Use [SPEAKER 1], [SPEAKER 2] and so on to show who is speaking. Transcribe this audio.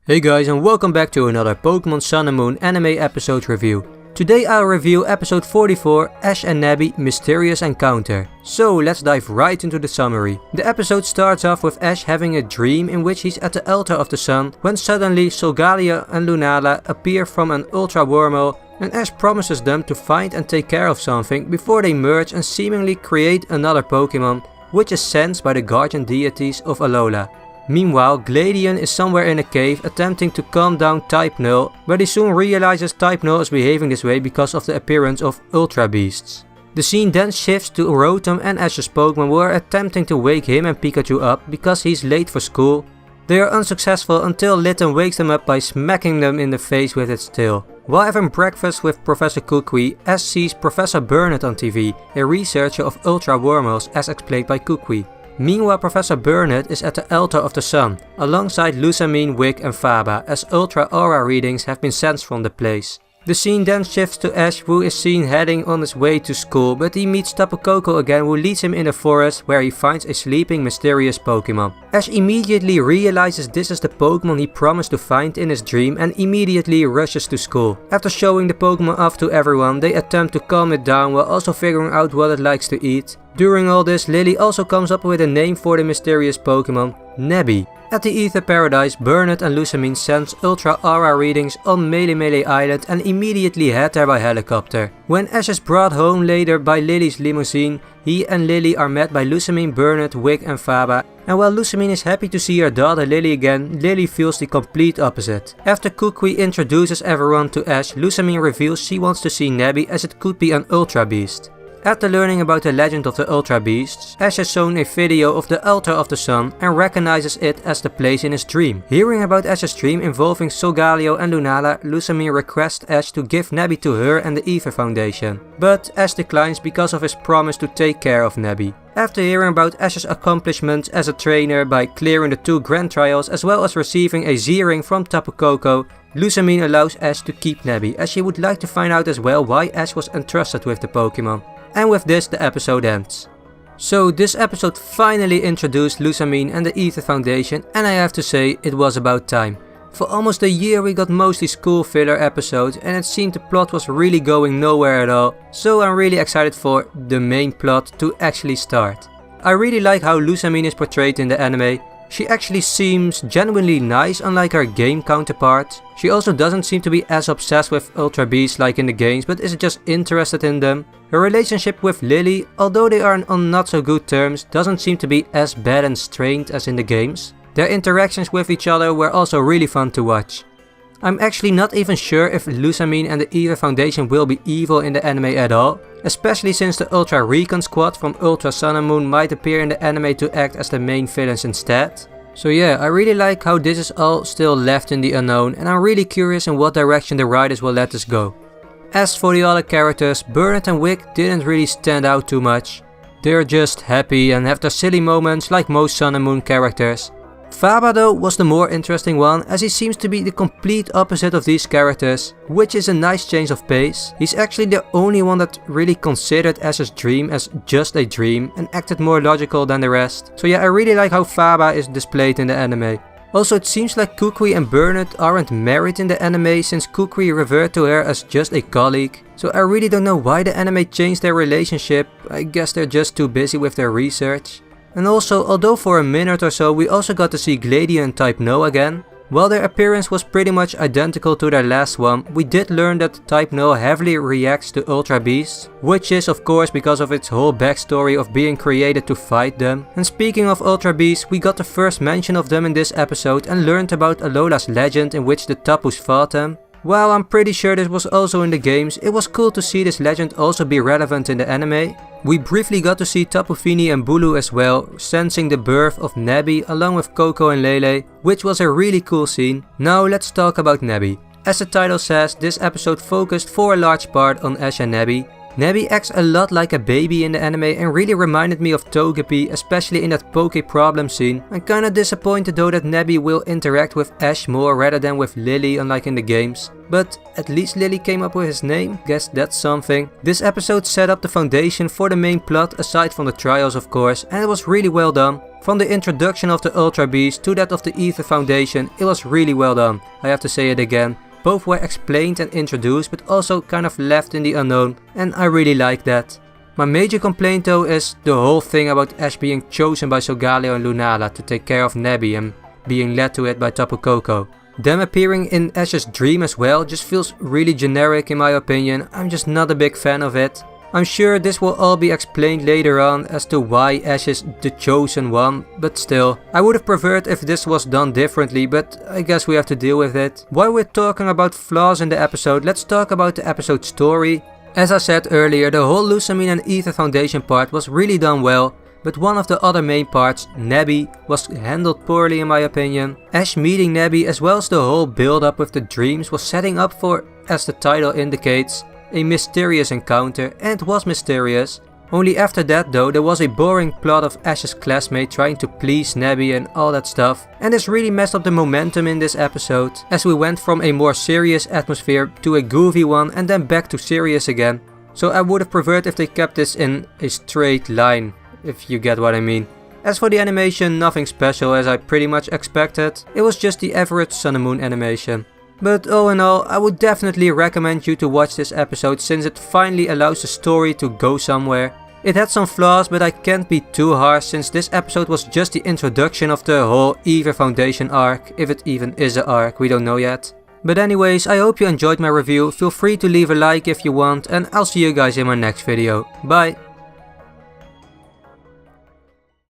[SPEAKER 1] Hey guys, and welcome back to another Pokémon Sun and Moon anime episode review. Today I'll review episode 44, Ash and Nebby Mysterious Encounter. So let's dive right into the summary. The episode starts off with Ash having a dream in which he's at the altar of the sun, when suddenly Solgaleo and Lunala appear from an ultra wormhole, and Ash promises them to find and take care of something before they merge and seemingly create another Pokémon, which is sensed by the guardian deities of Alola. Meanwhile, Gladion is somewhere in a cave attempting to calm down Type Null, but he soon realizes Type Null is behaving this way because of the appearance of Ultra Beasts. The scene then shifts to Rotom and Ash's Pokémon who are attempting to wake him and Pikachu up because he's late for school. They are unsuccessful until Litten wakes them up by smacking them in the face with its tail. While having breakfast with Professor Kukui, Ash sees Professor Burnett on TV, a researcher of Ultra Wormholes as explained by Kukui. Meanwhile, Professor Burnett is at the altar of the sun, alongside Lusamine, Wick and Faba, as Ultra Aura readings have been sensed from the place. The scene then shifts to Ash, who is seen heading on his way to school, but he meets Tapu Koko again, who leads him in the forest where he finds a sleeping mysterious Pokemon. Ash immediately realizes this is the Pokemon he promised to find in his dream and immediately rushes to school. After showing the Pokemon off to everyone, they attempt to calm it down while also figuring out what it likes to eat. During all this, Lily also comes up with a name for the mysterious Pokemon, Nebby. At the Aether Paradise, Burnett and Lusamine sense Ultra Aura readings on Melee Island and immediately head there by helicopter. When Ash is brought home later by Lily's limousine, he and Lily are met by Lusamine, Burnett, Wick and Faba, and while Lusamine is happy to see her daughter Lily again, Lily feels the complete opposite. After Kukui introduces everyone to Ash, Lusamine reveals she wants to see Nebby as it could be an Ultra Beast. After learning about the legend of the Ultra Beasts, Ash is shown a video of the Altar of the Sun and recognizes it as the place in his dream. Hearing about Ash's dream involving Solgaleo and Lunala, Lusamine requests Ash to give Nebby to her and the Aether Foundation. But Ash declines because of his promise to take care of Nebby. After hearing about Ash's accomplishments as a trainer by clearing the 2 Grand Trials as well as receiving a Z-Ring from Tapu Koko, Lusamine allows Ash to keep Nebby, as she would like to find out as well why Ash was entrusted with the Pokemon. And with this the episode ends. So this episode finally introduced Lusamine and the Aether Foundation, and I have to say it was about time. For almost a year we got mostly school filler episodes and it seemed the plot was really going nowhere at all, so I'm really excited for the main plot to actually start. I really like how Lusamine is portrayed in the anime. She actually seems genuinely nice unlike her game counterpart. She also doesn't seem to be as obsessed with Ultra Beasts like in the games, but is just interested in them. Her relationship with Lily, although they are on not so good terms, doesn't seem to be as bad and strained as in the games. Their interactions with each other were also really fun to watch. I'm actually not even sure if Lusamine and the Aether Foundation will be evil in the anime at all, especially since the Ultra Recon Squad from Ultra Sun and Moon might appear in the anime to act as the main villains instead. So yeah, I really like how this is all still left in the unknown, and I'm really curious in what direction the writers will let this go. As for the other characters, Burnett and Wick didn't really stand out too much. They're just happy and have their silly moments like most Sun and Moon characters. Faba though was the more interesting one, as he seems to be the complete opposite of these characters, which is a nice change of pace. He's actually the only one that really considered Ash's dream as just a dream and acted more logical than the rest. So yeah, I really like how Faba is displayed in the anime. Also, it seems like Kukui and Burnett aren't married in the anime since Kukui referred to her as just a colleague. So I really don't know why the anime changed their relationship. I guess they're just too busy with their research. And also, although for a minute or so we also got to see Gladion and Type Null again, while their appearance was pretty much identical to their last one, we did learn that Type Null heavily reacts to Ultra Beasts, which is of course because of its whole backstory of being created to fight them. And speaking of Ultra Beasts, we got the first mention of them in this episode and learned about Alola's legend in which the Tapus fought them. While I'm pretty sure this was also in the games, it was cool to see this legend also be relevant in the anime. We briefly got to see Tapu Fini and Bulu as well, sensing the birth of Nebby along with Koko and Lele, which was a really cool scene. Now let's talk about Nebby. As the title says, this episode focused for a large part on Ash and Nebby. Nebby acts a lot like a baby in the anime and really reminded me of Togepi, especially in that Poke Problem scene. I'm kinda disappointed though that Nebby will interact with Ash more rather than with Lily unlike in the games. But at least Lily came up with his name, guess that's something. This episode set up the foundation for the main plot aside from the trials of course, and it was really well done. From the introduction of the Ultra Beast to that of the Aether Foundation, it was really well done. I have to say it again. Both were explained and introduced but also kind of left in the unknown, and I really like that. My major complaint though is the whole thing about Ash being chosen by Solgaleo and Lunala to take care of Nebby and being led to it by Tapu Koko. Them appearing in Ash's dream as well just feels really generic in my opinion. I'm just not a big fan of it. I'm sure this will all be explained later on as to why Ash is the chosen one, but still, I would have preferred if this was done differently, but I guess we have to deal with it. While we're talking about flaws in the episode, let's talk about the episode story. As I said earlier, the whole Lusamine and Aether Foundation part was really done well, but one of the other main parts, Nebby, was handled poorly in my opinion. Ash meeting Nebby as well as the whole build up with the dreams was setting up for, as the title indicates, a mysterious encounter, and it was mysterious. Only after that though there was a boring plot of Ash's classmate trying to please Nebby and all that stuff, and this really messed up the momentum in this episode, as we went from a more serious atmosphere to a goofy one and then back to serious again. So I would have preferred if they kept this in a straight line, if you get what I mean. As for the animation, nothing special as I pretty much expected, it was just the average Sun and Moon animation. But all in all, I would definitely recommend you to watch this episode since it finally allows the story to go somewhere. It had some flaws, but I can't be too harsh since this episode was just the introduction of the whole Aether Foundation arc, if it even is an arc, we don't know yet. But anyways, I hope you enjoyed my review, feel free to leave a like if you want, and I'll see you guys in my next video. Bye!